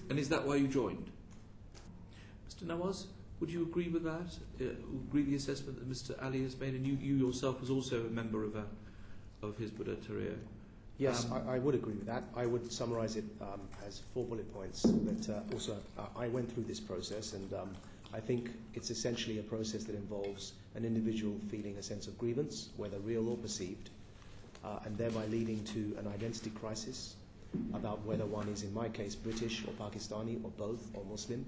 And is that why you joined? Mr. Nawaz, would you agree with that? Agree with the assessment that Mr. Ali has made? And you yourself was also a member of Hizb ut-Tahrir. Yes, I would agree with that. I would summarize it as 4 bullet points. That also, I went through this process, and I think it's essentially a process that involves an individual feeling a sense of grievance, whether real or perceived, and thereby leading to an identity crisis about whether one is, in my case, British or Pakistani or both or Muslim.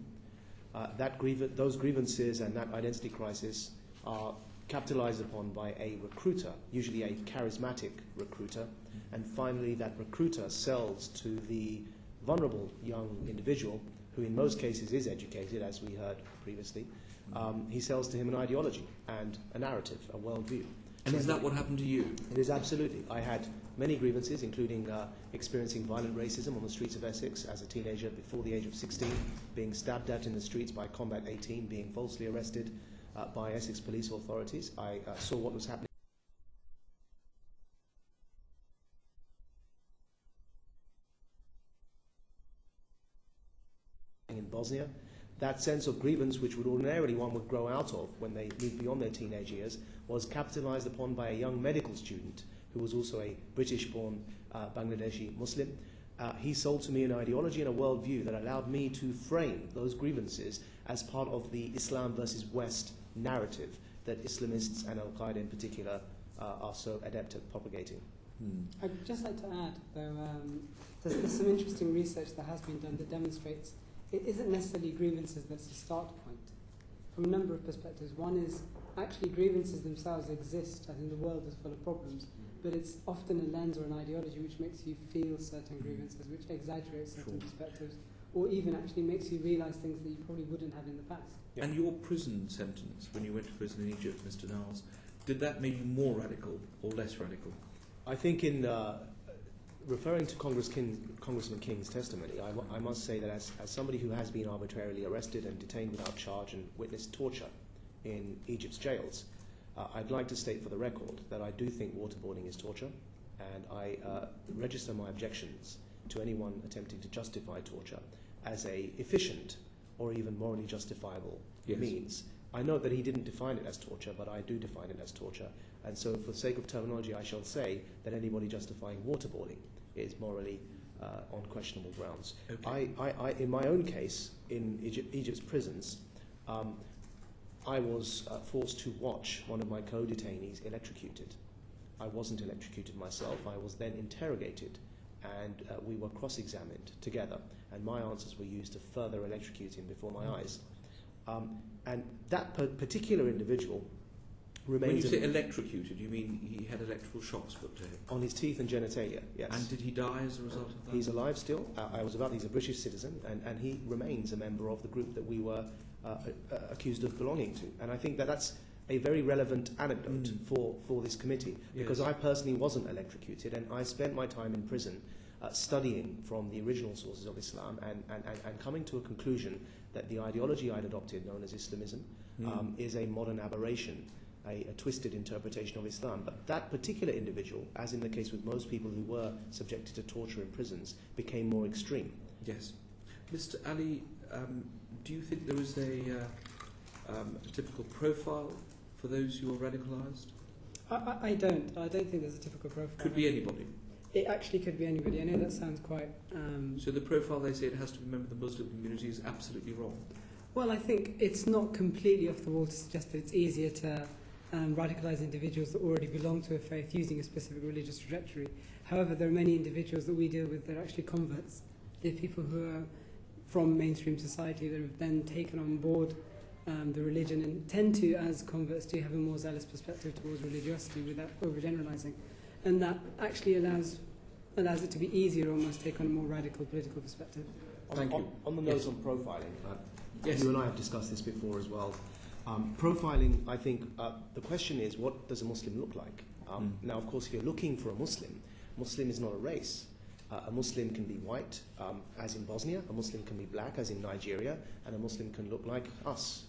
Those grievances and that identity crisis are capitalized upon by a recruiter, usually a charismatic recruiter, and finally that recruiter sells to the vulnerable young individual, who in most cases is educated, as we heard previously. He sells to him an ideology and a narrative, a worldview. And is that what happened to you? It is absolutely. I had many grievances, including experiencing violent racism on the streets of Essex as a teenager before the age of 16, being stabbed at in the streets by Combat 18, being falsely arrested by Essex police authorities. I saw what was happening in Bosnia. That sense of grievance, which would ordinarily one would grow out of when they moved beyond their teenage years, was capitalized upon by a young medical student who was also a British-born Bangladeshi Muslim. He sold to me an ideology and a worldview that allowed me to frame those grievances as part of the Islam versus West narrative that Islamists and Al-Qaeda in particular are so adept at propagating. I'd just like to add, though, there's some interesting research that has been done that demonstrates it isn't necessarily grievances that's the start point. From a number of perspectives. One is actually grievances themselves exist. I think the world is full of problems, but it's often a lens or an ideology which makes you feel certain grievances, which exaggerates certain perspectives, or even actually makes you realise things that you probably wouldn't have in the past. Yeah. And your prison sentence, when you went to prison in Egypt, Mr. Nawaz, did that make you more radical or less radical? I think in referring to Congressman King's testimony, I must say that as somebody who has been arbitrarily arrested and detained without charge and witnessed torture in Egypt's jails, I'd like to state for the record that I do think waterboarding is torture, and I register my objections to anyone attempting to justify torture as a efficient or even morally justifiable means. I know that he didn't define it as torture, but I do define it as torture. And so for the sake of terminology, I shall say that anybody justifying waterboarding is morally on questionable grounds. Okay. In my own case, in Egypt's prisons, I was forced to watch one of my co-detainees electrocuted. I wasn't electrocuted myself. I was then interrogated, and we were cross-examined together, and my answers were used to further electrocute him before my eyes. And that particular individual remains... When you say electrocuted, you mean he had electrical shocks put to him? On his teeth and genitalia, yes. And did he die as a result of that? He's alive still. He's a British citizen, and he remains a member of the group that we were accused of belonging to. And I think that that's a very relevant anecdote for this committee, because I personally wasn't electrocuted, and I spent my time in prison studying from the original sources of Islam and coming to a conclusion that the ideology I'd adopted, known as Islamism, is a modern aberration, a twisted interpretation of Islam. But that particular individual, as in the case with most people who were subjected to torture in prisons, became more extreme. Yes. Mr. Ali, do you think there is a typical profile for those who are radicalised? I don't. I don't think there's a typical profile. Could be anybody. It actually could be anybody. I know that sounds quite... So the profile, they say it has to be a member of the Muslim community, is absolutely wrong. Well, I think it's not completely off the wall to suggest that it's easier to radicalise individuals that already belong to a faith using a specific religious trajectory. However, there are many individuals that we deal with that are actually converts. They're people who are from mainstream society that have then taken on board the religion and tend to, as converts, to have a more zealous perspective towards religiosity without overgeneralising. And that actually allows it to be easier almost to take on a more radical political perspective. Thank you. On the notes on profiling, you and I have discussed this before as well. Profiling, I think, the question is, what does a Muslim look like? Now, of course, if you're looking for a Muslim, Muslim is not a race. A Muslim can be white, as in Bosnia, a Muslim can be black, as in Nigeria, and a Muslim can look like us.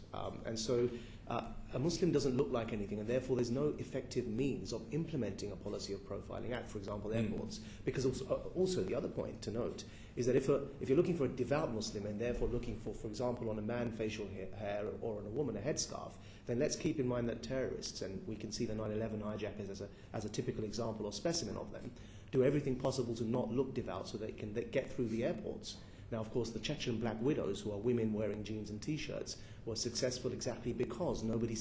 And so a Muslim doesn't look like anything, and therefore there's no effective means of implementing a policy of profiling at, for example, airports. Because also the other point to note is that if you're looking for a devout Muslim and therefore looking for example, on a man facial hair or on a woman a headscarf, then let's keep in mind that terrorists, and we can see the 9/11 hijackers as a typical example or specimen of them, do everything possible to not look devout so they can get through the airports. Now, of course, the Chechen Black Widows, who are women wearing jeans and T-shirts, were successful exactly because nobody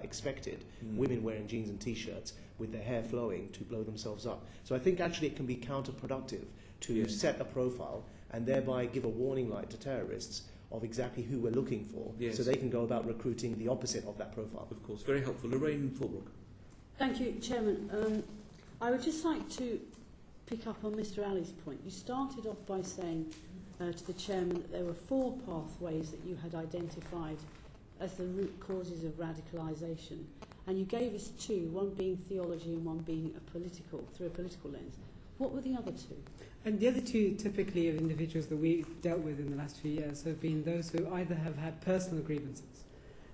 expected women wearing jeans and T-shirts with their hair flowing to blow themselves up. So I think actually it can be counterproductive to set a profile and thereby give a warning light to terrorists of exactly who we're looking for, so they can go about recruiting the opposite of that profile. Of course, very helpful. Lorraine Fulbrook. Thank you, Chairman. I would just like to pick up on Mr. Ali's point. You started off by saying to the Chairman that there were 4 pathways that you had identified as the root causes of radicalisation, and you gave us 2, one being theology and one being through a political lens. What were the other 2? And the other 2 typically of individuals that we've dealt with in the last few years have been those who either have had personal grievances.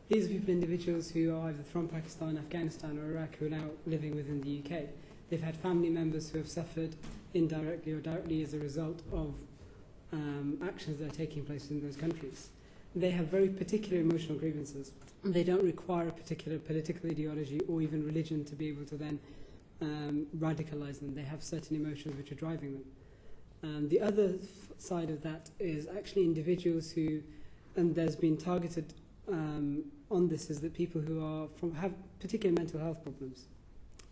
These are individuals who are either from Pakistan, Afghanistan or Iraq who are now living within the UK. They've had family members who have suffered indirectly or directly as a result of actions that are taking place in those countries. They have very particular emotional grievances. They don't require a particular political ideology or even religion to be able to then radicalise them. They have certain emotions which are driving them. The other side of that is actually individuals who, and there's been targeted on this, is that people who are have particular mental health problems.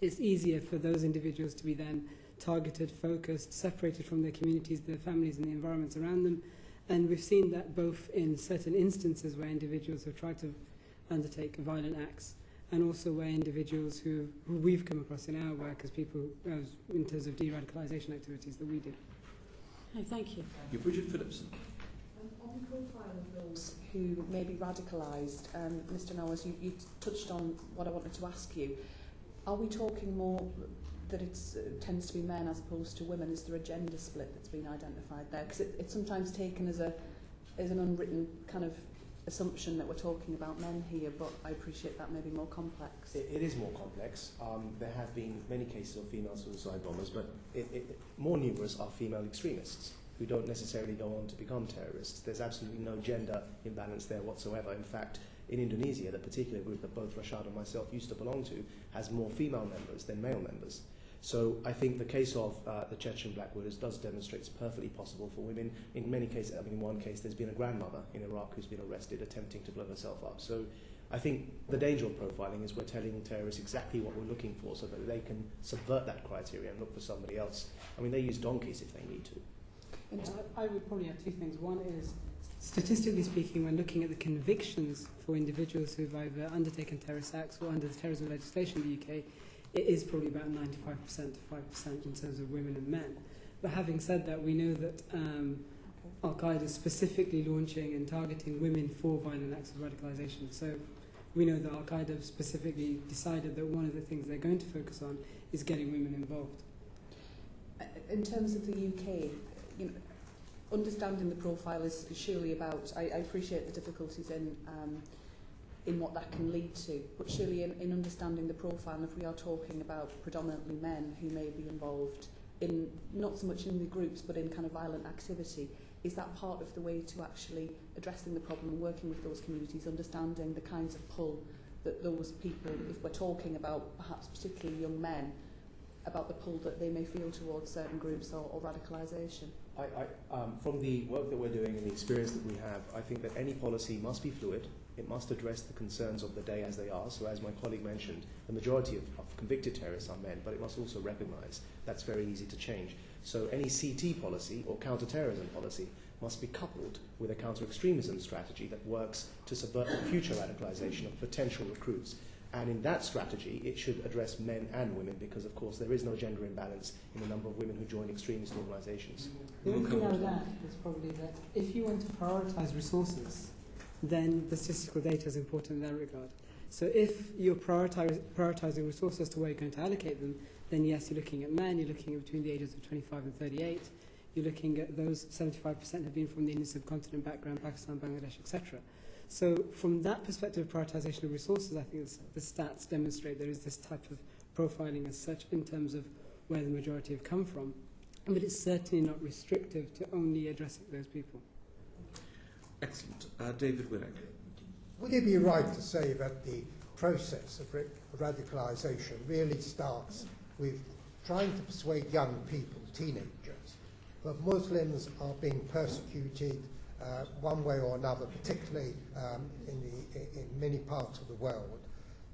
It's easier for those individuals to be then targeted, focused, separated from their communities, their families and the environments around them. And we've seen that both in certain instances where individuals have tried to undertake violent acts, and also where individuals who we've come across in our work as people, in terms of de-radicalisation activities that we do. Oh, thank you. You're Bridget Phillipson. On the profile of those who may be radicalised, Mr. Nawaz, you touched on what I wanted to ask you. Are we talking more that it tends to be men as opposed to women? Is there a gender split that's been identified there? Because it's sometimes taken as an unwritten kind of assumption that we're talking about men here, but I appreciate that may be more complex. It is more complex. There have been many cases of female suicide bombers, but more numerous are female extremists who don't necessarily go on to become terrorists. There's absolutely no gender imbalance there whatsoever. In fact, in Indonesia, the particular group that both Rashad and myself used to belong to has more female members than male members. So I think the case of the Chechen Black Widows does demonstrate it's perfectly possible for women. In many cases, I mean, in one case, there's been a grandmother in Iraq who's been arrested attempting to blow herself up. So I think the danger of profiling is we're telling terrorists exactly what we're looking for so that they can subvert that criteria and look for somebody else. I mean, they use donkeys if they need to. And I would probably add 2 things. One is, statistically speaking, when looking at the convictions for individuals who've either undertaken terrorist acts or under the terrorism legislation in the UK, it is probably about 95% to 5% in terms of women and men. But having said that, we know that Al-Qaeda is specifically launching and targeting women for violent acts of radicalisation. So we know that Al-Qaeda specifically decided that one of the things they're going to focus on is getting women involved. In terms of the UK, understanding the profile is surely about, I appreciate the difficulties in what that can lead to, but surely in understanding the profile, and if we are talking about predominantly men who may be involved in, not so much in the groups, but in kind of violent activity, is that part of the way to actually addressing the problem and working with those communities, understanding the kinds of pull that those people, if we're talking about perhaps particularly young men, about the pull that they may feel towards certain groups or radicalisation? From the work that we're doing and the experience that we have, I think that any policy must be fluid. It must address the concerns of the day as they are. So as my colleague mentioned, the majority of convicted terrorists are men, but it must also recognise that's very easy to change. So any CT policy or counter-terrorism policy must be coupled with a counter-extremism strategy that works to subvert the future radicalisation of potential recruits. And in that strategy, it should address men and women because, of course, there is no gender imbalance in the number of women who join extremist organisations. The only thing I would add is probably that if you want to prioritise resources, then the statistical data is important in that regard. So if you're prioritising resources to where you're going to allocate them, then yes, you're looking at men, you're looking at between the ages of 25 and 38. you're looking at those 75% have been from the Indian subcontinent background, Pakistan, Bangladesh, etc. So from that perspective of prioritization of resources, I think the stats demonstrate there is this type of profiling as such in terms of where the majority have come from. But it's certainly not restrictive to only addressing those people. Excellent. David Winnick. Would it be right to say that the process of radicalisation really starts with trying to persuade young people, teenagers, that Muslims are being persecuted one way or another, particularly in many parts of the world,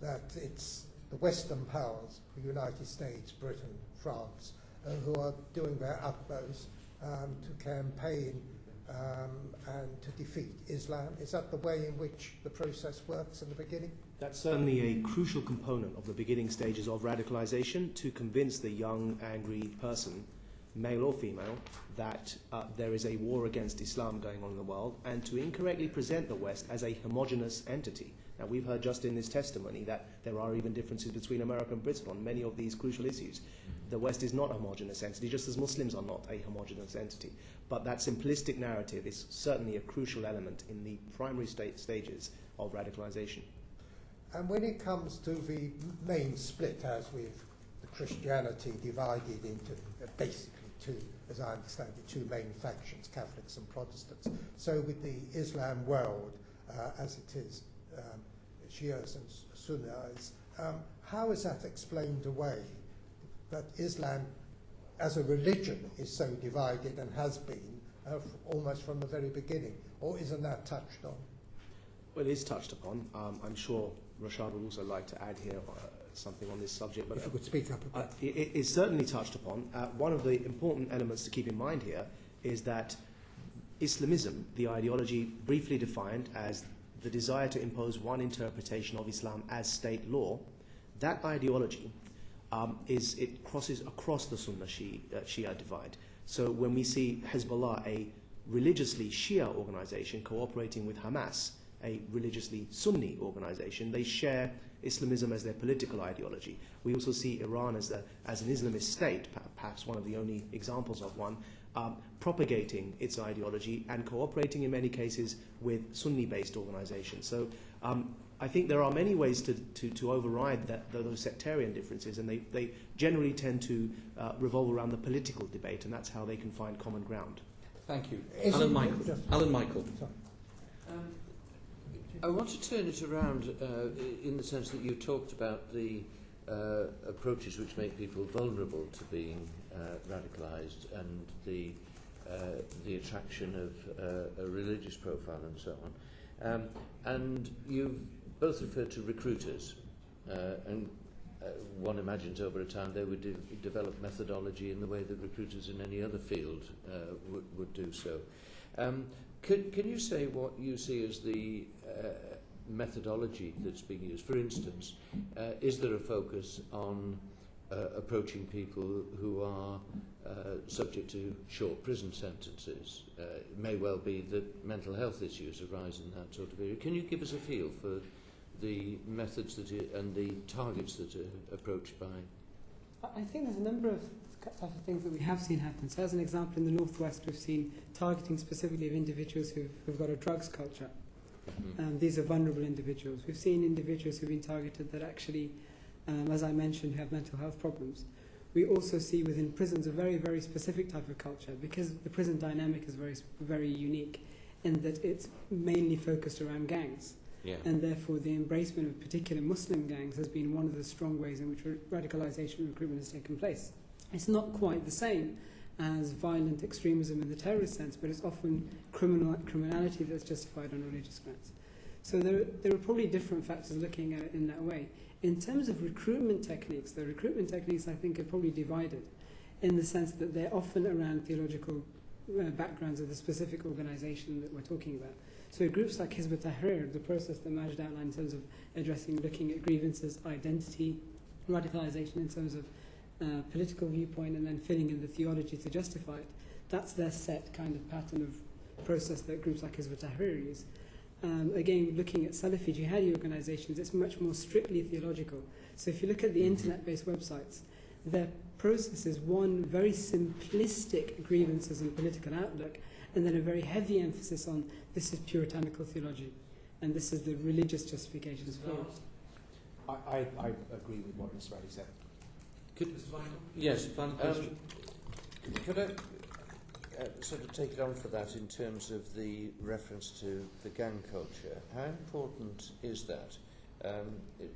that it's the Western powers, the United States, Britain, France, who are doing their utmost to campaign and to defeat Islam? Is that the way in which the process works in the beginning? That's certainly a crucial component of the beginning stages of radicalization, to convince the young, angry person, male or female, that there is a war against Islam going on in the world, and to incorrectly present the West as a homogenous entity. Now, we've heard just in this testimony that there are even differences between America and Britain on many of these crucial issues. The West is not a homogenous entity, just as Muslims are not a homogenous entity. But that simplistic narrative is certainly a crucial element in the primary stages of radicalization. And when it comes to the main split, as with the Christianity divided into basically two, as I understand it, two main factions, Catholics and Protestants. So with the Islam world, as it is, Shias and Sunnis, how is that explained away, that Islam as a religion is so divided and has been almost from the very beginning? Or isn't that touched on? Well, it is touched upon. I'm sure Rashad would also like to add here something on this subject. But if you could speak up a bit. It is certainly touched upon. One of the important elements to keep in mind here is that Islamism, the ideology briefly defined as the desire to impose one interpretation of Islam as state law, that ideology it crosses across the Sunna Shia divide. So when we see Hezbollah, a religiously Shia organization, cooperating with Hamas, a religiously Sunni organization, they share Islamism as their political ideology. We also see Iran as an Islamist state, perhaps one of the only examples of one, propagating its ideology and cooperating in many cases with Sunni-based organizations. So I think there are many ways to override those sectarian differences, and they generally tend to revolve around the political debate, and that's how they can find common ground. Thank you. Alan Michael. I want to turn it around in the sense that you talked about the approaches which make people vulnerable to being radicalised, and the attraction of a religious profile and so on. And you've both referred to recruiters, and one imagines over a time they would develop methodology in the way that recruiters in any other field would do so. Can you say what you see as the methodology that's being used? For instance, is there a focus on approaching people who are subject to short prison sentences? It may well be that mental health issues arise in that sort of area. Can you give us a feel for the methods and the targets that are approached by? I think there's a number of types of things that we have seen happen. So as an example, in the Northwest, we've seen targeting specifically of individuals who've got a drugs culture. These are vulnerable individuals. We've seen individuals who've been targeted that actually, as I mentioned, have mental health problems. We also see within prisons a very, very specific type of culture, because the prison dynamic is very, very unique in that it's mainly focused around gangs. Yeah. And therefore the embracement of particular Muslim gangs has been one of the strong ways in which radicalisation and recruitment has taken place. It's not quite the same as violent extremism in the terrorist sense, but it's often criminality that's justified on religious grounds. So there are probably different factors looking at it in that way. In terms of recruitment techniques, the recruitment techniques I think are probably divided in the sense that they're often around theological backgrounds of the specific organisation that we're talking about. So groups like Hizb ut-Tahrir, the process that Majid outlined in terms of looking at grievances, identity, radicalisation in terms of political viewpoint, and then filling in the theology to justify it, that's their set kind of pattern of process that groups like Hizb ut-Tahrir use. Again, looking at Salafi jihadi organisations, it's much more strictly theological. So if you look at the internet-based websites, their process is one very simplistic grievances and political outlook, and then a very heavy emphasis on this is puritanical theology, and this is the religious justifications for it. I agree with what Mr. Ali said. Yes, could I sort of take it on for that in terms of the reference to the gang culture? How important is that?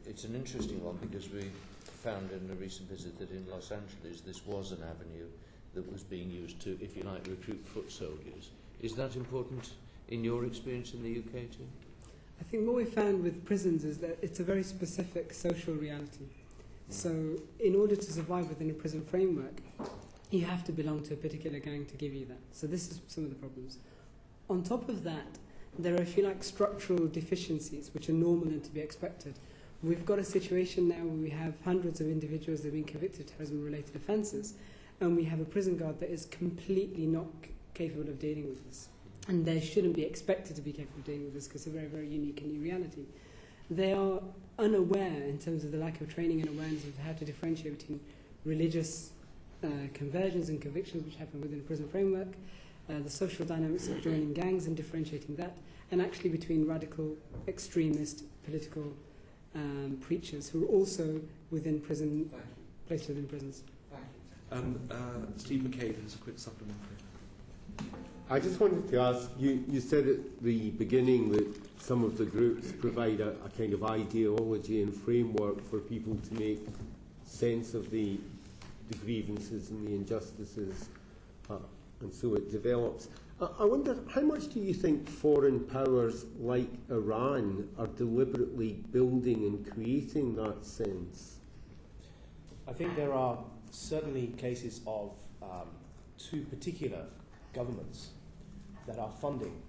It's an interesting one because we found in a recent visit that in Los Angeles this was an avenue that was being used to, if you like, recruit foot soldiers. Is that important in your experience in the UK too? I think what we found with prisons is that it's a very specific social reality. So in order to survive within a prison framework, you have to belong to a particular gang to give you that. So this is some of the problems. On top of that, there are, if you like, structural deficiencies which are normal and to be expected. We've got a situation now where we have hundreds of individuals that have been convicted of terrorism-related offences, and we have a prison guard that is completely not capable of dealing with this. And they shouldn't be expected to be capable of dealing with this because it's a very, very unique and new reality. They are unaware in terms of the lack of training and awareness of how to differentiate between religious conversions and convictions which happen within a prison framework, the social dynamics of joining gangs and differentiating that, and actually between radical, extremist, political preachers who are also within prison, placed within prisons. Steve McCabe has a quick supplementary. I just wanted to ask, you said at the beginning that some of the groups provide a kind of ideology and framework for people to make sense of the grievances and the injustices, and so it develops. I wonder, how much do you think foreign powers like Iran are deliberately building and creating that sense? I think there are certainly cases of two particular governments that are funding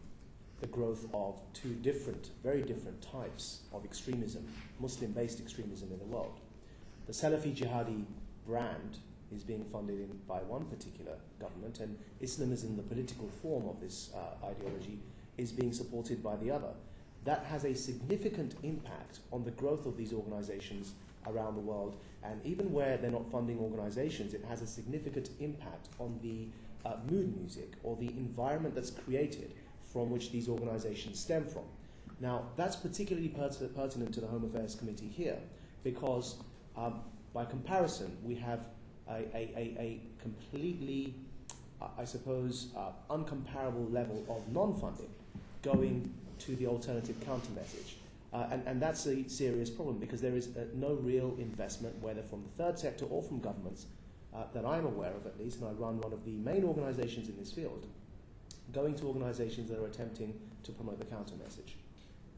the growth of two different, very different types of extremism, Muslim-based extremism in the world. The Salafi jihadi brand is being funded by one particular government, and Islamism, the political form of this ideology, is being supported by the other. That has a significant impact on the growth of these organizations around the world, and even where they're not funding organizations, it has a significant impact on the mood music or the environment that's created from which these organizations stem from. Now, that's particularly pertinent to the Home Affairs Committee here because, by comparison, we have a completely, I suppose, uncomparable level of non-funding going to the alternative counter-message. And that's a serious problem because there is no real investment, whether from the third sector or from governments, that I'm aware of at least, and I run one of the main organizations in this field, going to organizations that are attempting to promote the counter-message.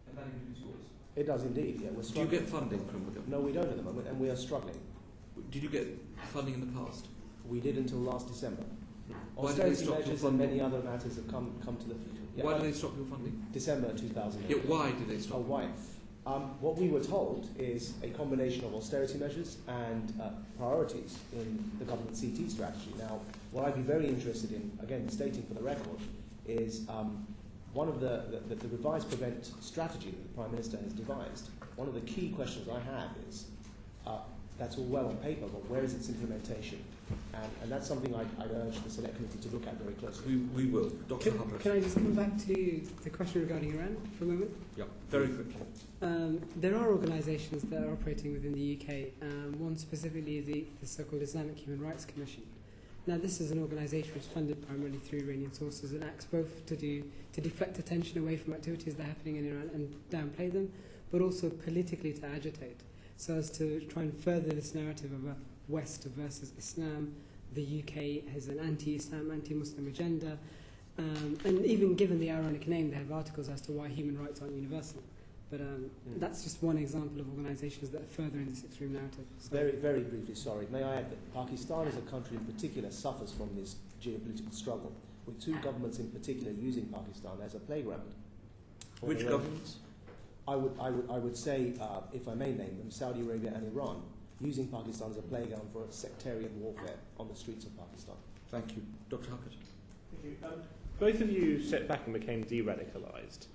And that includes yours? It does indeed, yeah. We're struggling. Do you get funding from the government? No, we don't at the moment, and we are struggling. Did you get funding in the past? We did until last December. Why did they Austerity stop your measures and funding? many other matters have come to the... Yeah, Why did they stop your funding? December 2008. Yeah, why did they stop? Oh, why? What we were told is a combination of austerity measures and priorities in the government CT strategy. Now, what I'd be very interested in, again, stating for the record, is one of the revised prevent strategy that the Prime Minister has devised. One of the key questions I have is, that's all well on paper, but where is its implementation? And that's something I'd urge the Select Committee to look at very closely. We will. Dr. Hubbard. Can I just come back to the question regarding Iran for a moment? Yeah, very quickly. There are organisations that are operating within the UK. One specifically is the so-called Islamic Human Rights Commission. Now, this is an organisation which is funded primarily through Iranian sources and acts both to deflect attention away from activities that are happening in Iran and downplay them, but also politically to agitate, so as to try and further this narrative of a West versus Islam. The UK has an anti-Islam, anti-Muslim agenda, and even given the ironic name, they have articles as to why human rights aren't universal. But that's just one example of organisations that are furthering this extreme narrative. So Very, very briefly, sorry. May I add that Pakistan as a country in particular suffers from this geopolitical struggle, with two governments in particular using Pakistan as a playground. Which governments? I would say, if I may name them, Saudi Arabia and Iran, using Pakistan as a playground for sectarian warfare on the streets of Pakistan. Thank you. Dr. Hubbard. Thank you. Both of you stepped back and became de-radicalised.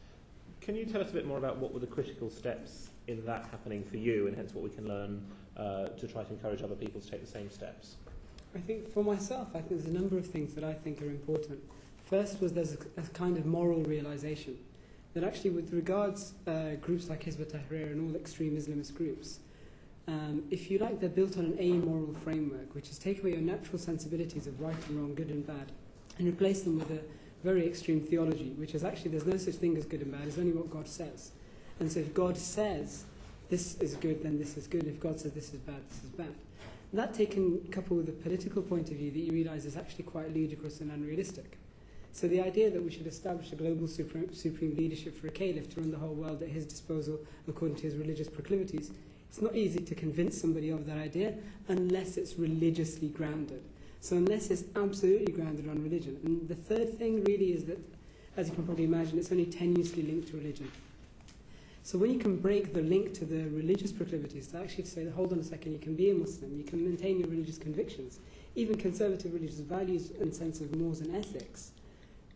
can you tell us a bit more about what were the critical steps in that happening for you, and hence what we can learn to try to encourage other people to take the same steps? I think for myself, I think there's a number of things that I think are important. First was there's a kind of moral realization that actually with regards groups like Hizb ut-Tahrir and all extreme Islamist groups, if you like, they're built on an amoral framework, which is take away your natural sensibilities of right and wrong, good and bad, and replace them with a very extreme theology, which is actually there's no such thing as good and bad, it's only what God says. And so if God says this is good, then this is good. If God says this is bad, this is bad. And that taken coupled with a political point of view that you realise is actually quite ludicrous and unrealistic. So the idea that we should establish a global supreme leadership for a caliph to run the whole world at his disposal according to his religious proclivities, it's not easy to convince somebody of that idea unless it's religiously grounded. So unless it's absolutely grounded on religion. And the third thing really is that, as you can probably imagine, it's only tenuously linked to religion. So when you can break the link to the religious proclivities, to actually say, hold on a second, you can be a Muslim, you can maintain your religious convictions, even conservative religious values and sense of mores and ethics,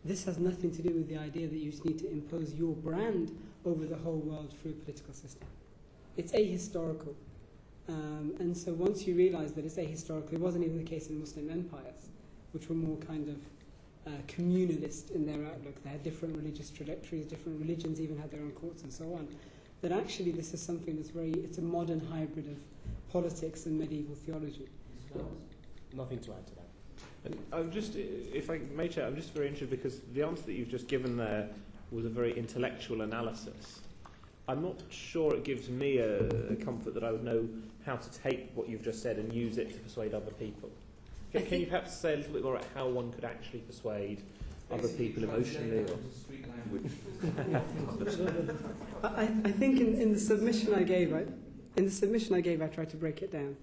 this has nothing to do with the idea that you just need to impose your brand over the whole world through a political system. It's ahistorical. And so once you realise that it's ahistorical, it wasn't even the case in Muslim empires, which were more kind of communalist in their outlook. They had different religious trajectories, different religions even had their own courts and so on. That actually this is something that's it's a modern hybrid of politics and medieval theology. Nothing to add to that. And I'm just, if I may, Chair, I'm just very interested because the answer that you've just given there was a very intellectual analysis. I'm not sure it gives me a comfort that I would know how to take what you've just said and use it to persuade other people. Can you perhaps say a little bit more about how one could actually persuade other people emotionally? I think in the submission I gave, I tried to break it down.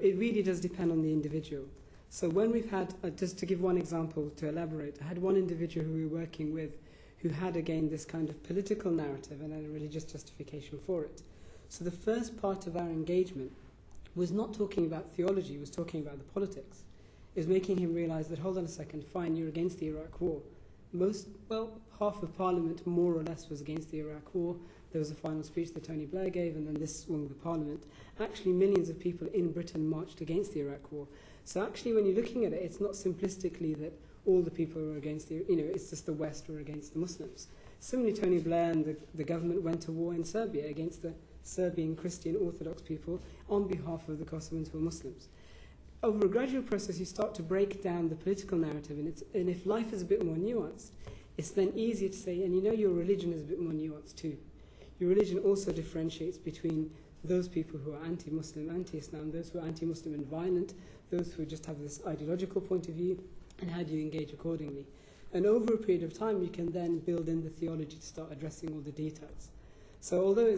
It really does depend on the individual. So when we've had, just to give one example to elaborate, I had one individual who we were working with who had again this kind of political narrative and then a religious justification for it. So the first part of our engagement was not talking about theology, was talking about the politics. It was making him realise that, hold on a second, fine, you're against the Iraq War. Half of Parliament more or less was against the Iraq War. There was a final speech that Tony Blair gave and then this swung the Parliament. Actually, millions of people in Britain marched against the Iraq War. So actually, when you're looking at it, it's not simplistically that all the people were against it's just the West were against the Muslims. Similarly, Tony Blair and the government went to war in Serbia against the Serbian Christian Orthodox people on behalf of the Kosovans who were Muslims. Over a gradual process, you start to break down the political narrative, and if life is a bit more nuanced, it's then easier to say, and your religion is a bit more nuanced too. Your religion also differentiates between those people who are anti-Muslim, anti-Islam, those who are anti-Muslim and violent, those who just have this ideological point of view, and how do you engage accordingly. And over a period of time, you can then build in the theology to start addressing all the details. So although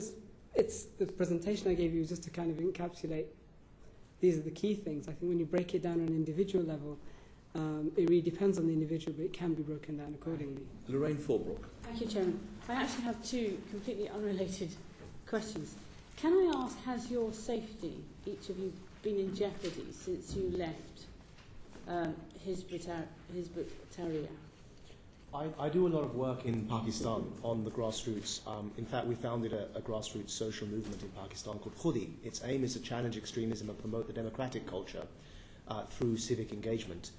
it's the presentation I gave you was just to kind of encapsulate these are the key things, I think when you break it down on an individual level, it really depends on the individual, but it can be broken down accordingly. Lorraine Forbrook. Thank you, Chairman. I actually have two completely unrelated questions. Can I ask, has your safety, each of you, been in jeopardy since you left Hizb ut-Tahrir? I do a lot of work in Pakistan on the grassroots. In fact, we founded a grassroots social movement in Pakistan called Khudi. Its aim is to challenge extremism and promote the democratic culture through civic engagement.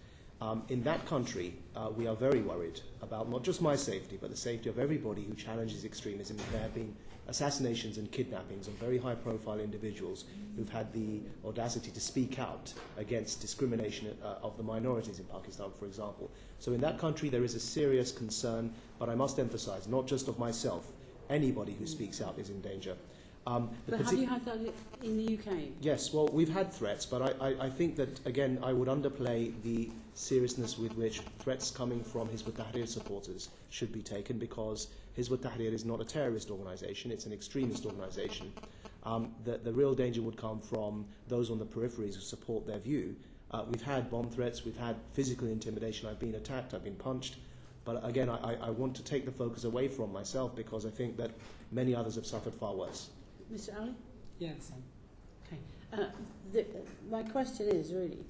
In that country, we are very worried about not just my safety, but the safety of everybody who challenges extremism. There have been assassinations and kidnappings of very high-profile individuals who've had the audacity to speak out against discrimination of the minorities in Pakistan, for example. So in that country, there is a serious concern, but I must emphasize, not just of myself, anybody who speaks out is in danger. But have you had that in the UK? Yes, well, we've had threats, but I think that, again, I would underplay the seriousness with which threats coming from Hizb ut-Tahrir supporters should be taken, because Hizb ut-Tahrir is not a terrorist organisation, it's an extremist organisation. The real danger would come from those on the peripheries who support their view. We've had bomb threats, we've had physical intimidation, I've been attacked, I've been punched. But again, I want to take the focus away from myself, because I think that many others have suffered far worse. Mr. Ali? Yes. Okay. My question is really,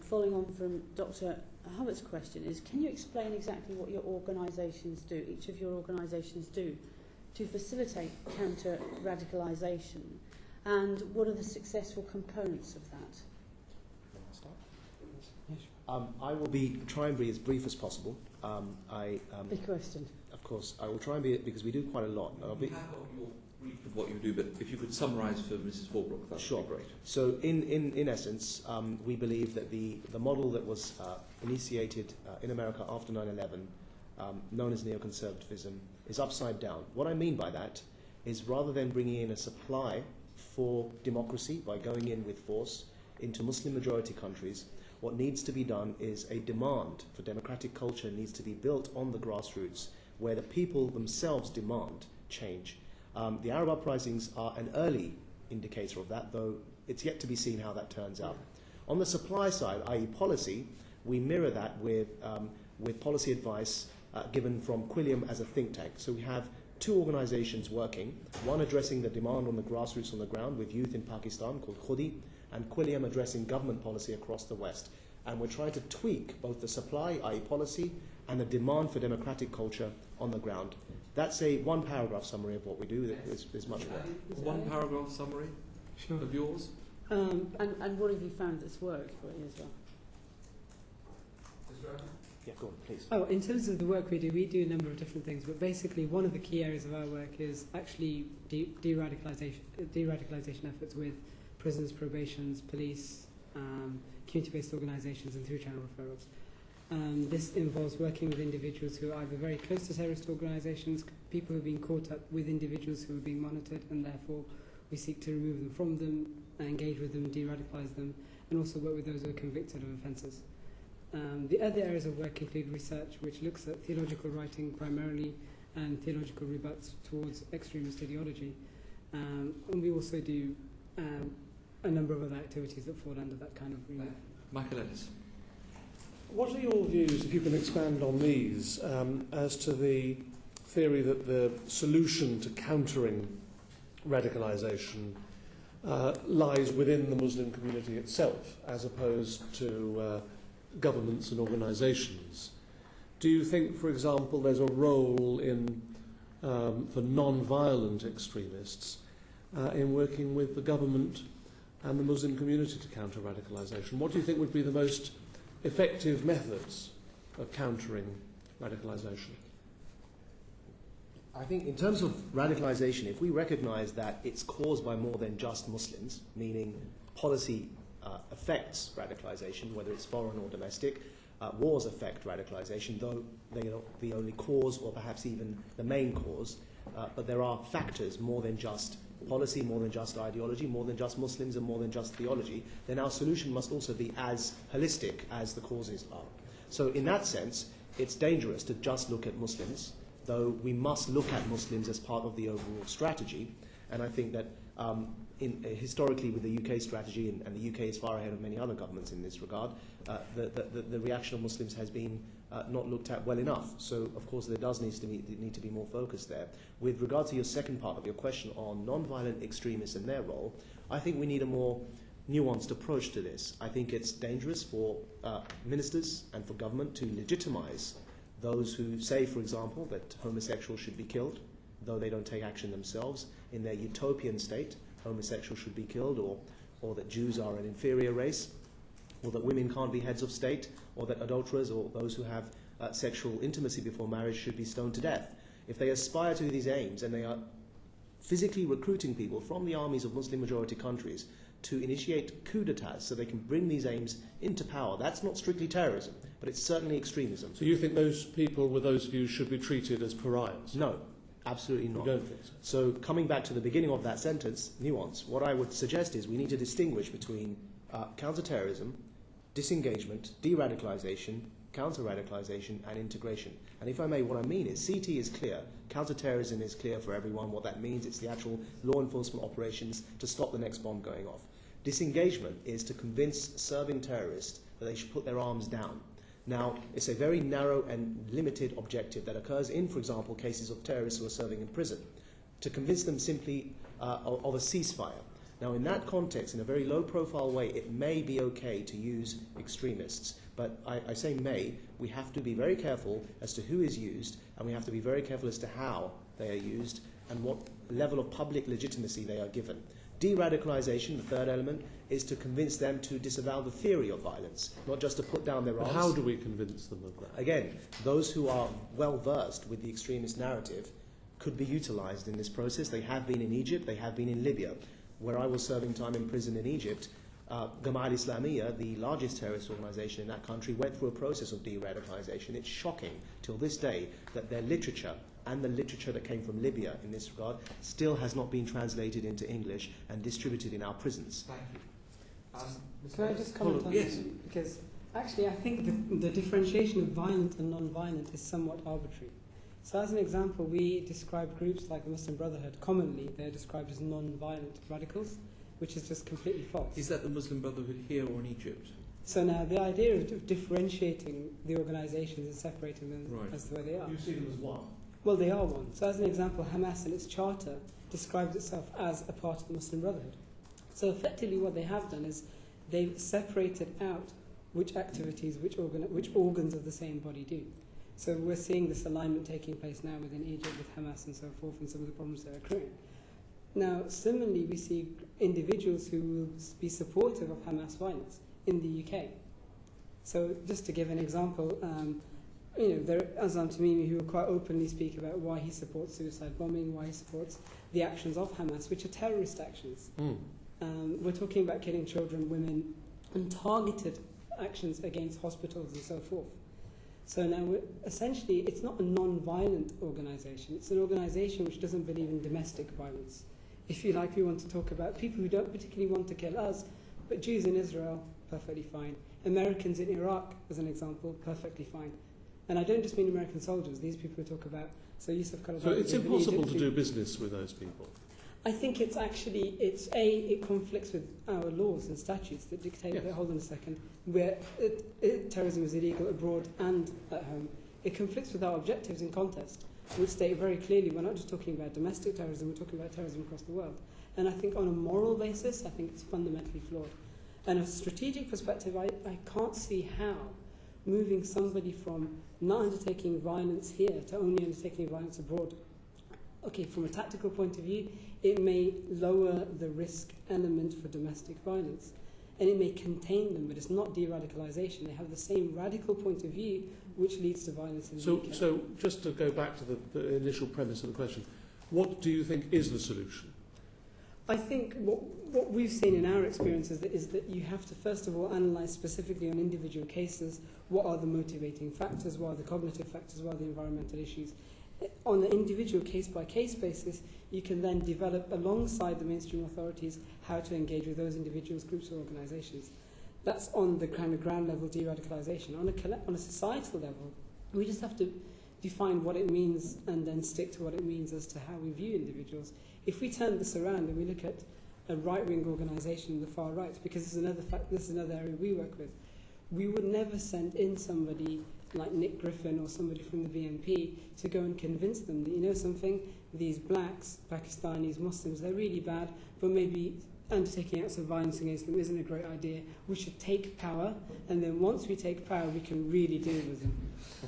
following on from Dr. Hubert's question is, can you explain exactly what your organisations do, each of your organisations do, to facilitate counter-radicalisation, and what are the successful components of that? I will try and be as brief as possible. Big question. Of course, I will try and be, because we do quite a lot. You have got your brief of what you do, but if you could summarise for Mrs. Fallbrook, that would be great. So, in essence, we believe that the model that was initiated in America after 9/11, known as neoconservatism, is upside down. What I mean by that is, rather than bringing in a supply for democracy by going in with force into Muslim-majority countries, what needs to be done is a demand for democratic culture needs to be built on the grassroots, where the people themselves demand change. The Arab uprisings are an early indicator of that, though it's yet to be seen how that turns out. On the supply side, i.e. policy, we mirror that with policy advice given from Quilliam as a think tank. So we have two organizations working, one addressing the demand on the grassroots on the ground with youth in Pakistan called Khudi, and Quilliam addressing government policy across the West. And we're trying to tweak both the supply, i.e. policy, and the demand for democratic culture on the ground. That's a one-paragraph summary of what we do. There's much more. One-paragraph summary of yours? And what have you found that's worked for you as well? Yeah, go on, please. Oh, in terms of the work we do a number of different things, but basically one of the key areas of our work is actually de-radicalization efforts with prisons, probations, police, community-based organisations and through channel referrals. This involves working with individuals who are either very close to terrorist organisations, people who have been caught up with individuals who are being monitored, and therefore we seek to remove them from them, engage with them, de-radicalise them, and also work with those who are convicted of offences. The other areas of work include research, which looks at theological writing primarily and theological rebuts towards extremist ideology. And we also do a number of other activities that fall under that kind of remit. Michael Ellis. What are your views, if you can expand on these, as to the theory that the solution to countering radicalisation lies within the Muslim community itself, as opposed to governments and organisations? Do you think, for example, there's a role for non-violent extremists in working with the government and the Muslim community to counter radicalisation? What do you think would be the most effective methods of countering radicalisation? I think in terms of radicalisation, if we recognise that it's caused by more than just Muslims, meaning policy affects radicalisation, whether it's foreign or domestic, wars affect radicalisation, though they are not the only cause or perhaps even the main cause, but there are factors more than just policy, more than just ideology, more than just Muslims and more than just theology, then our solution must also be as holistic as the causes are. So in that sense, it's dangerous to just look at Muslims, though we must look at Muslims as part of the overall strategy. And I think that historically with the UK strategy, and the UK is far ahead of many other governments in this regard, the reaction of Muslims has been not looked at well enough. So, of course, there does need to be more focus there. With regard to your second part of your question on non-violent extremists and their role, I think we need a more nuanced approach to this. I think it's dangerous for ministers and for government to legitimise those who say, for example, that homosexuals should be killed, though they don't take action themselves. In their utopian state, homosexuals should be killed, or that Jews are an inferior race, or that women can't be heads of state, or that adulterers or those who have sexual intimacy before marriage should be stoned to death. If they aspire to these aims and they are physically recruiting people from the armies of Muslim-majority countries to initiate coup d'etats so they can bring these aims into power, that's not strictly terrorism, but it's certainly extremism. So you think those people with those views should be treated as pariahs? No, absolutely not. You don't think so? So coming back to the beginning of that sentence, nuance, what I would suggest is we need to distinguish between counter-terrorism, disengagement, de-radicalisation, counter-radicalisation and integration. And if I may, what I mean is CT is clear, counter-terrorism is clear for everyone. What that means, it's the actual law enforcement operations to stop the next bomb going off. Disengagement is to convince serving terrorists that they should put their arms down. Now, it's a very narrow and limited objective that occurs in, for example, cases of terrorists who are serving in prison, to convince them simply of a ceasefire. Now, in that context, in a very low-profile way, it may be okay to use extremists. But I say may, we have to be very careful as to who is used, and we have to be very careful as to how they are used and what level of public legitimacy they are given. De-radicalization, the third element, is to convince them to disavow the theory of violence, not just to put down their arms. But how do we convince them of that? Again, those who are well versed with the extremist narrative could be utilized in this process. They have been in Egypt, they have been in Libya. Where I was serving time in prison in Egypt, Gamal Islamiyah, the largest terrorist organization in that country, went through a process of de-radicalization. It's shocking till this day that their literature and the literature that came from Libya in this regard still has not been translated into English and distributed in our prisons. Thank you. Can I just comment on Yes. that? Because actually I think the differentiation of violent and non-violent is somewhat arbitrary. So as an example, we describe groups like the Muslim Brotherhood. Commonly, they're described as non-violent radicals, which is just completely false. Is that the Muslim Brotherhood here or in Egypt? So now the idea of differentiating the organizations and separating them Right. as the way they are. You see them as one. Well, they are one. So as an example, Hamas in its charter describes itself as a part of the Muslim Brotherhood. So effectively what they have done is they've separated out which activities, which organs of the same body do. So we're seeing this alignment taking place now within Egypt with Hamas and so forth and some of the problems they're accruing. Now, similarly, we see individuals who will be supportive of Hamas violence in the UK. So just to give an example, there are Azam Tamimi who will quite openly speak about why he supports suicide bombing, why he supports the actions of Hamas, which are terrorist actions. We're talking about killing children, women, and targeted actions against hospitals and so forth. So now, essentially, it's not a non-violent organisation. It's an organisation which doesn't believe in domestic violence. If you like, we want to talk about people who don't particularly want to kill us, but Jews in Israel, perfectly fine. Americans in Iraq, as an example, perfectly fine. And I don't just mean American soldiers. These people we talk about. So Yusuf Qaradawi. So it's impossible to do business with those people. I think it's actually, it conflicts with our laws and statutes that dictate that, hold on a second, where terrorism is illegal abroad and at home. It conflicts with our objectives in contest, which state very clearly we're not just talking about domestic terrorism, we're talking about terrorism across the world. And I think on a moral basis, I think it's fundamentally flawed. And a strategic perspective, I can't see how moving somebody from not undertaking violence here to only undertaking violence abroad. Okay, from a tactical point of view, it may lower the risk element for domestic violence, and it may contain them, but it's not de-radicalization. They have the same radical point of view, which leads to violence in the UK. So just to go back to the initial premise of the question, what do you think is the solution? I think what we've seen in our experiences is that you have to first of all analyse specifically on individual cases what are the motivating factors, what are the cognitive factors, what are the environmental issues. On an individual case-by-case basis, you can then develop alongside the mainstream authorities how to engage with those individuals, groups or organisations. That's on the kind of ground level de-radicalisation. On a societal level, we just have to define what it means and then stick to what it means as to how we view individuals. If we turn this around and we look at a right-wing organisation on the far right, because this is another area we work with, we would never send in somebody like Nick Griffin or somebody from the BNP to go and convince them that, you know something, these blacks, Pakistanis, Muslims, they're really bad, but maybe undertaking acts of violence against them isn't a great idea. We should take power, and then once we take power, we can really deal with them.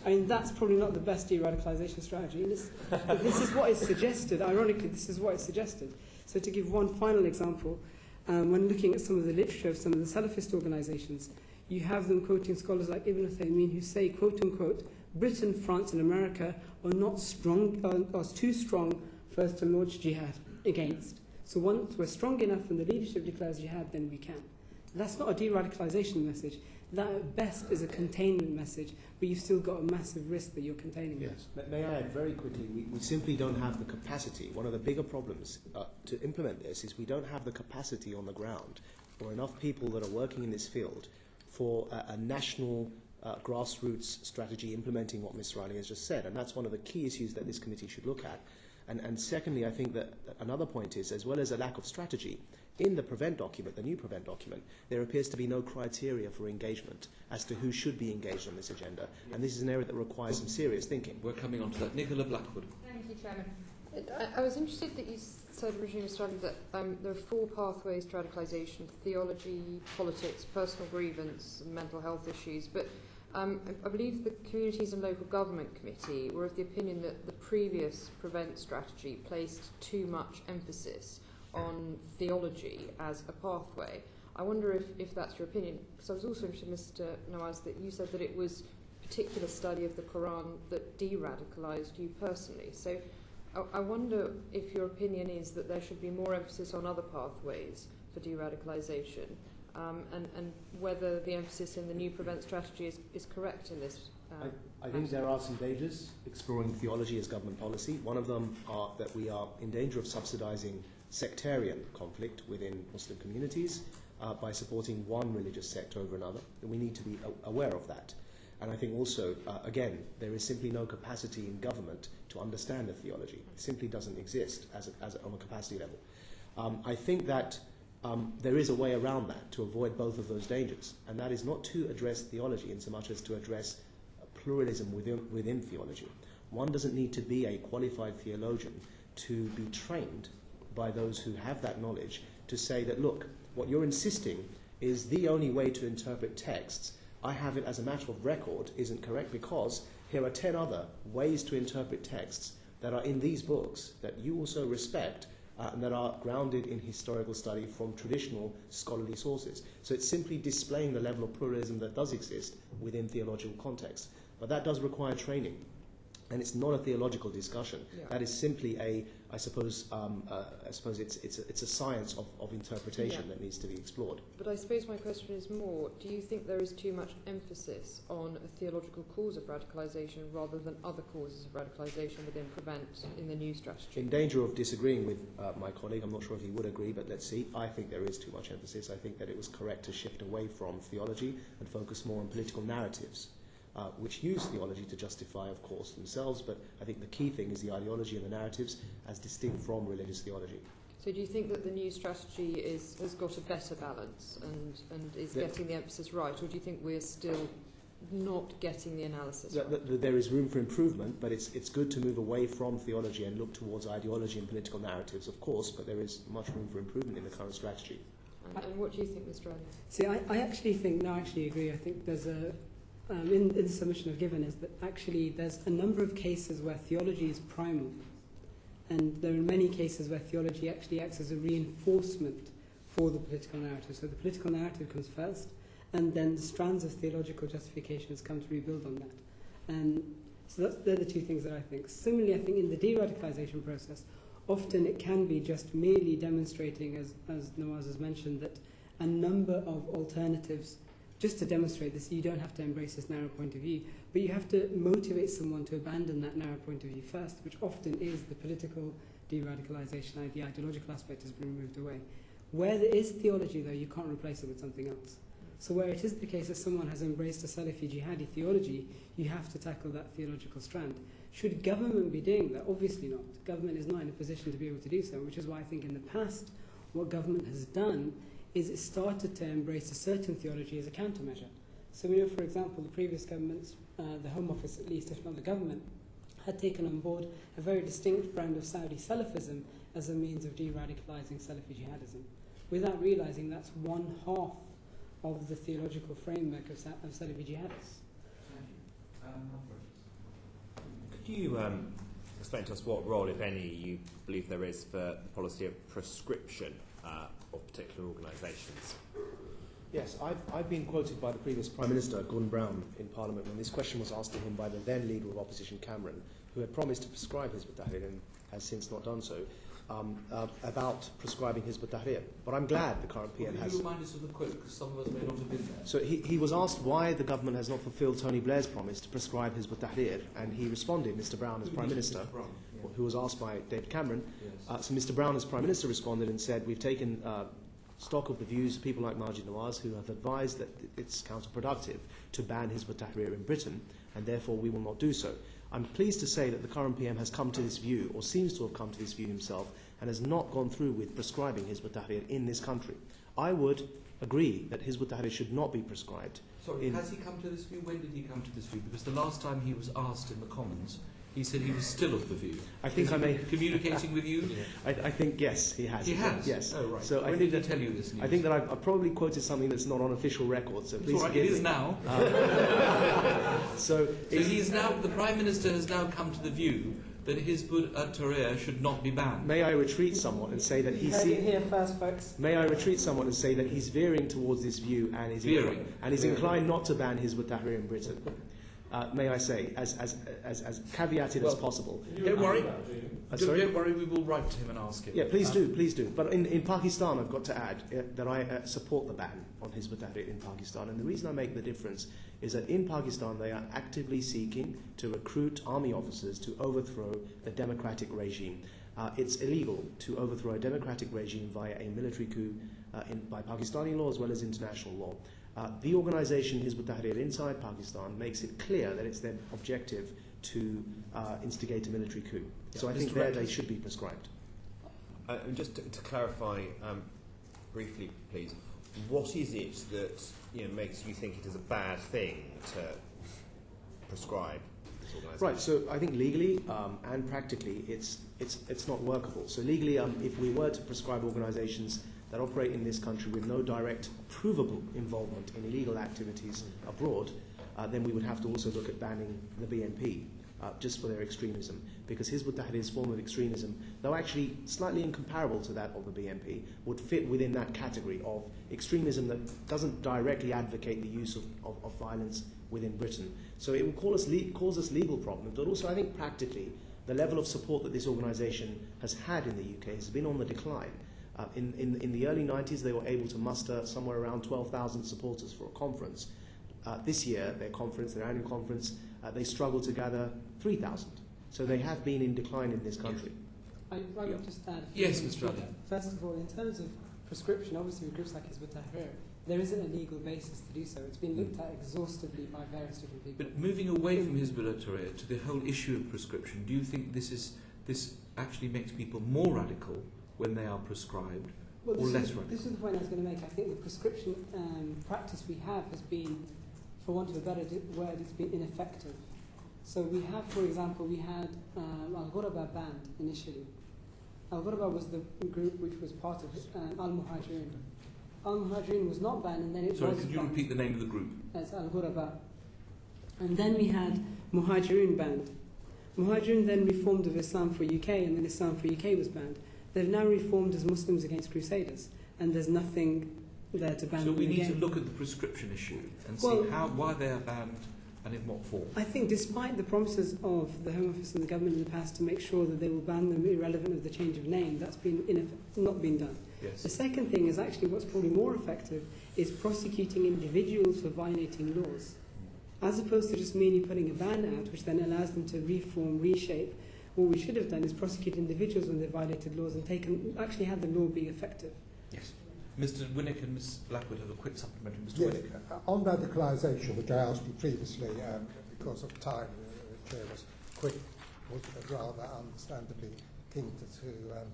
I mean, that's probably not the best de-radicalisation strategy. But this is what is suggested. Ironically, this is what is suggested. So to give one final example, when looking at some of the literature of some of the Salafist organisations, you have them quoting scholars like Ibn Uthaymeen who say, quote unquote, Britain, France and America are not strong, are too strong for us to launch jihad against. So once we're strong enough and the leadership declares jihad, then we can. That's not a de-radicalisation message. That at best is a containment message, but you've still got a massive risk that you're containing. Yes. May I add very quickly, we simply don't have the capacity. One of the bigger problems to implement this is we don't have the capacity on the ground or enough people that are working in this field for a national grassroots strategy implementing what Mr. Ali has just said. And that's one of the key issues that this committee should look at. And secondly, I think that another point is, as well as a lack of strategy, in the Prevent document, the new Prevent document, there appears to be no criteria for engagement as to who should be engaged on this agenda. And this is an area that requires some serious thinking. We're coming on to that. Nicola Blackwood. Thank you, Chairman. I was interested that you said originally, Mr. Ali, that there are 4 pathways to radicalisation: theology, politics, personal grievance, and mental health issues. But I believe the Communities and Local Government Committee were of the opinion that the previous PREVENT strategy placed too much emphasis on theology as a pathway. I wonder if that's your opinion, because I was also interested, Mr. Nawaz, that you said that it was a particular study of the Quran that de-radicalised you personally. So I wonder if your opinion is that there should be more emphasis on other pathways for de-radicalisation, and whether the emphasis in the new PREVENT strategy is correct in this. I think there are some dangers exploring theology as government policy. One of them are that we are in danger of subsidising sectarian conflict within Muslim communities by supporting one religious sect over another. And we need to be aware of that. And I think also, again, there is simply no capacity in government to understand the theology. It simply doesn't exist on a capacity level. I think that there is a way around that to avoid both of those dangers, and that is not to address theology in so much as to address pluralism within theology. One doesn't need to be a qualified theologian to be trained by those who have that knowledge to say that, look, what you're insisting is the only way to interpret texts. I have it as a matter of record isn't correct, because here are 10 other ways to interpret texts that are in these books that you also respect and that are grounded in historical study from traditional scholarly sources. So it's simply displaying the level of pluralism that does exist within theological context. But that does require training. And it's not a theological discussion. Yeah. That is simply I suppose it's a science of interpretation that needs to be explored. But I suppose my question is more, do you think there is too much emphasis on a theological cause of radicalisation rather than other causes of radicalisation within PREVENT in the new strategy? In danger of disagreeing with my colleague, I'm not sure if he would agree, but let's see. I think there is too much emphasis. I think that it was correct to shift away from theology and focus more on political narratives, which use theology to justify, of course, themselves, but I think the key thing is the ideology and the narratives as distinct from religious theology. So do you think that the new strategy has got a better balance and is getting the emphasis right, or do you think we're still not getting the analysis right? There is room for improvement, but it's good to move away from theology and look towards ideology and political narratives, of course, but there is much room for improvement in the current strategy. And what do you think, Mr. Ali? See, I actually agree. I think there's in the submission I've given is that actually there's a number of cases where theology is primal, and there are many cases where theology actually acts as a reinforcement for the political narrative. So the political narrative comes first, and then the strands of theological justifications come to rebuild on that. And so they're the two things that I think. Similarly, I think in the de-radicalization process, often it can be just merely demonstrating, as Nawaz has mentioned, that a number of alternatives. Just to demonstrate this, you don't have to embrace this narrow point of view, but you have to motivate someone to abandon that narrow point of view first, which often is the political de-radicalization, the ideological aspect has been moved away. Where there is theology, though, you can't replace it with something else. So where it is the case that someone has embraced a Salafi jihadi theology, you have to tackle that theological strand. Should government be doing that? Obviously not. Government is not in a position to be able to do so, which is why I think in the past, what government has done is it started to embrace a certain theology as a countermeasure. So we know, for example, the previous governments, the Home Office at least, if not the government, had taken on board a very distinct brand of Saudi Salafism as a means of de-radicalizing Salafi jihadism, without realizing that's one half of the theological framework of Salafi jihadists. Could you explain to us what role, if any, you believe there is for the policy of prescription of particular organisations? Yes, I've been quoted by the previous Prime Minister, Gordon Brown, in Parliament when this question was asked to him by the then Leader of Opposition, Cameron, who had promised to prescribe Hizb ut-Tahrir and has since not done so, about prescribing Hizb ut-Tahrir. But I'm glad the current PM has... Can you remind us of the quote, because some of us may not have been there? So he was asked why the government has not fulfilled Tony Blair's promise to prescribe Hizb ut-Tahrir, and he responded, Mr Brown as Prime Minister, who was asked by David Cameron. So Mr Brown as Prime Minister responded and said, we've taken stock of the views of people like Maajid Nawaz who have advised that it's counterproductive to ban Hizb ut-Tahrir in Britain, and therefore we will not do so. I'm pleased to say that the current PM has come to this view, or seems to have come to this view himself, and has not gone through with prescribing Hizb ut-Tahrir in this country. I would agree that Hizb ut-Tahrir should not be prescribed. Sorry, has he come to this view? When did he come to this view? Because the last time he was asked in the Commons, he said he was still of the view. I think Is I he may communicating with you. I think yes, he has. He has. Yes. Oh right. So when did he tell you this news? I think that I've probably quoted something that's not on official record. So please all right, forgive it is me. now. So he's now. The Prime Minister has now come to the view that Hizb ut-Tahrir should not be banned. May I retreat somewhat and say that You heard it here first, folks. May I retreat somewhat and say that he's veering towards this view and is inclined not to ban Hizb ut-Tahrir in Britain. May I say, as caveated as possible. Don't worry. Sorry? Don't worry, we will write to him and ask him. Yeah, please do. But in Pakistan, I've got to add that I support the ban on Hizb ut-Tahrir in Pakistan. And the reason I make the difference is that in Pakistan, they are actively seeking to recruit army officers to overthrow the democratic regime. It's illegal to overthrow a democratic regime via a military coup by Pakistani law as well as international law. The organisation Hizb ut-Tahrir inside Pakistan makes it clear that it's their objective to instigate a military coup. So I think there they should be prescribed. Just to clarify briefly, please, what is it that makes you think it is a bad thing to prescribe this organisation? Right. So I think legally and practically, it's not workable. So legally, if we were to prescribe organisations that operate in this country with no direct provable involvement in illegal activities abroad, then we would have to also look at banning the BNP just for their extremism, because Hizb ut-Tahrir's form of extremism, though actually slightly incomparable to that of the BNP, would fit within that category of extremism that doesn't directly advocate the use of violence within Britain. So it will cause us legal problems, but also I think practically the level of support that this organisation has had in the UK has been on the decline. In the early 90s, they were able to muster somewhere around 12,000 supporters for a conference. This year, their annual conference, they struggled to gather 3,000. So they have been in decline in this country. I would just add. Yes, Mr. Ali. First of all, in terms of prescription, obviously with groups like Hizb ut-Tahrir, there isn't a legal basis to do so. It's been looked at exhaustively by various different people. But moving away from Hizb ut-Tahrir to the whole issue of prescription, do you think this actually makes people more radical when they are prescribed, or less radical? This is the point I was going to make. I think the prescription practice we have has been, for want of a better word, it's been ineffective. So we have, for example, we had Al-Ghuraba banned initially. Al-Ghuraba was the group which was part of Al-Muhajirun. Al-Muhajirun was not banned, and then it was Sorry, could you repeat the name of the group? As Al-Ghuraba. And then we had Muhajirun banned. Muhajirun then reformed of Islam for UK, and then Islam for UK was banned. They've now reformed as Muslims Against Crusaders, and there's nothing there to ban them again. So we need to look at the prescription issue and see why they are banned and in what form. I think despite the promises of the Home Office and the government in the past to make sure that they will ban them irrelevant of the change of name, that's been not been done. Yes. The second thing is actually what's probably more effective is prosecuting individuals for violating laws, as opposed to just merely putting a ban out, which then allows them to reform, reshape. What we should have done is prosecute individuals when they violated laws and actually had the law be effective. Yes. Mr. Winnick and Ms. Blackwood have a quick supplementary. Mr. Yes, Winnick. on radicalisation, which I asked you previously, because of time, the Chair was quick, was rather understandably keen to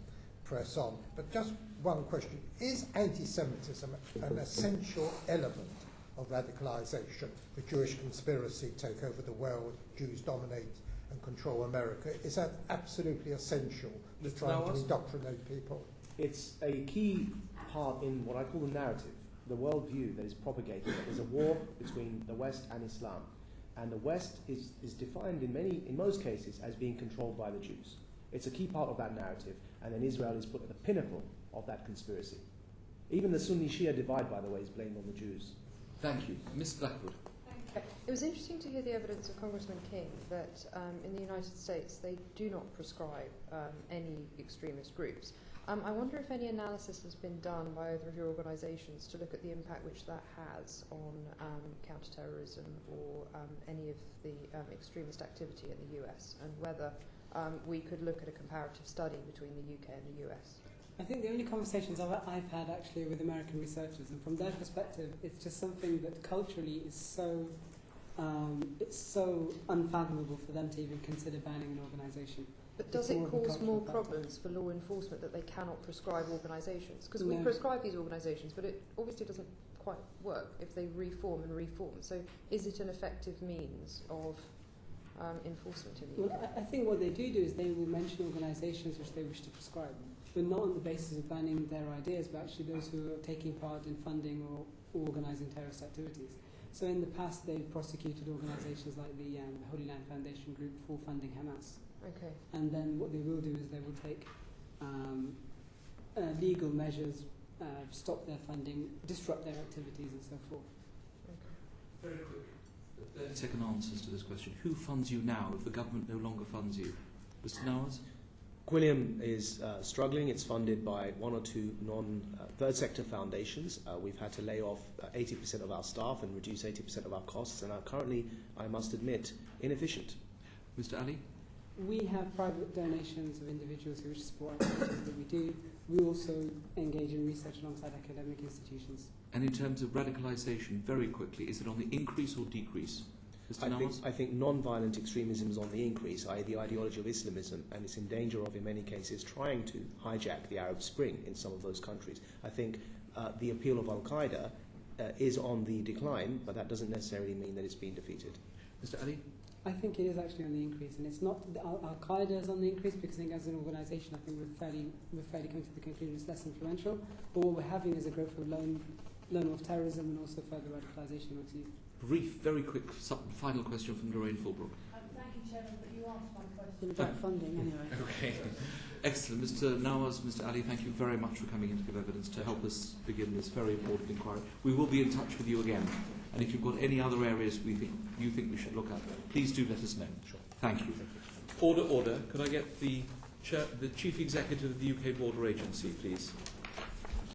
press on. But just one question. Is anti-Semitism an essential element of radicalisation? The Jewish conspiracy take over the world, Jews dominate and control America. Is that absolutely essential to trying to indoctrinate people? It's a key part in what I call the narrative, the worldview that is propagated. There's a war between the West and Islam, and the West is defined in most cases as being controlled by the Jews. It's a key part of that narrative, and then Israel is put at the pinnacle of that conspiracy. Even the Sunni-Shia divide, by the way, is blamed on the Jews. Thank you. Ms. Blackwood. It was interesting to hear the evidence of Congressman King that in the United States they do not prescribe any extremist groups. I wonder if any analysis has been done by either of your organisations to look at the impact which that has on counter-terrorism or any of the extremist activity in the US, and whether we could look at a comparative study between the UK and the US. I think the only conversations I've had actually with American researchers, and from their perspective, it's just something that culturally is so it's so unfathomable for them to even consider banning an organisation. But does it cause more problems for law enforcement that they cannot prescribe organisations? Because we No. prescribe these organisations, but it obviously doesn't quite work if they reform and reform. So is it an effective means of enforcement in the UK? Well, I think what they do is they will mention organisations which they wish to prescribe, but not on the basis of banning their ideas, but actually those who are taking part in funding or organising terrorist activities. So in the past, they've prosecuted organisations like the Holy Land Foundation Group for funding Hamas. Okay. And then what they will do is they will take legal measures, stop their funding, disrupt their activities, and so forth. Very quick. 30-second answers to this question. Who funds you now if the government no longer funds you? Mr. Nawaz? Quilliam is struggling. It's funded by one or two third sector foundations. We've had to lay off 80% of our staff and reduce 80% of our costs, and are currently, I must admit, inefficient. Mr. Ali? We have private donations of individuals who wish to support activities that we do. We also engage in research alongside academic institutions. And in terms of radicalisation, very quickly, is it on the increase or decrease? Mr. Nawaz? I think non-violent extremism is on the increase, i.e. the ideology of Islamism, and it's in danger of, in many cases, trying to hijack the Arab Spring in some of those countries. I think the appeal of Al-Qaeda is on the decline, but that doesn't necessarily mean that it's been defeated. Mr. Ali? I think it is actually on the increase, and it's not Al-Qaeda is on the increase because I think as an organisation, I think we're fairly come to the conclusion it's less influential. But what we're having is a growth of lone wolf terrorism and also further radicalisation amongst youth. Brief, very quick, final question from Lorraine Fulbrook. Thank you, Chairman, but you asked my question about funding anyway. Okay, excellent. Mr. Nawaz, Mr. Ali, thank you very much for coming in to give evidence to help us begin this very important inquiry. We will be in touch with you again, and if you've got any other areas you think we should look at, please do let us know. Sure. Thank you. Order, order. Could I get the Chief Executive of the UK Border Agency, please?